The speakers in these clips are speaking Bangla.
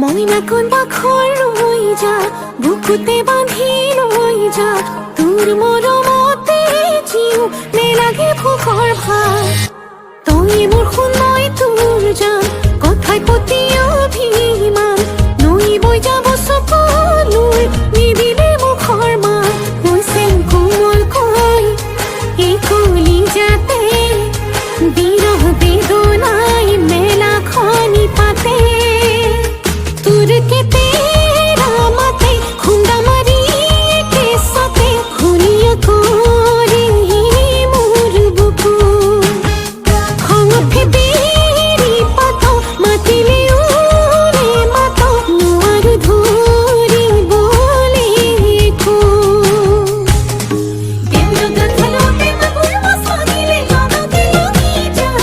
মইনা কোন বাখর রই যা বুকুতে বাঁধি লই যা তোর মরমতে জিউ নে লাগে ভুখর ভাই তুই মোর খুনই তোর জান কথায় প্রতি অভিমান নই বই যাব সকলুর নিদিলে মুখর মা হইছেন কোমল কই এই কলি যাতে বিরহ বেদনায় মেলা খনি পাতে তোর কে তেরা মাতে খুন্দা মারি কে সাথে খুনিয়া করে মোর বুকু খঙে বেরি পাতো মাতিলে ওরে মাতো নোয়ার ধরি বলে কো দেবলো গাথালোতে মাগুর মাসানিলে গানা দিলো কি জান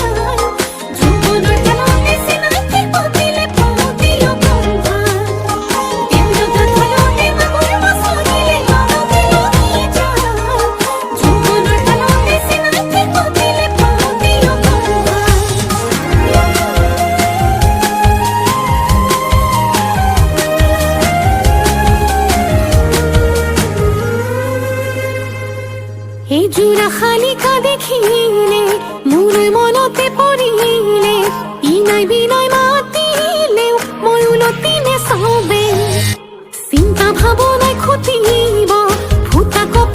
ঝুমুর গালোতে সিনাতে পতিলে পতিলো কম্ভা দেবলো গাথালোতে মাগুর মাসানিলে গানা দিলো কি জান ঝুমুর গালোতে সিনাতে পতিলে পতিলো কম্ভা এই জুরা খালিকা দেখিলে মোর মনতে পড়িলে ইনাই বিনয় মাতিলেও ময়ূলতিনে সবে চিন্তা ভাবনায় খুতিব ফুটা কপ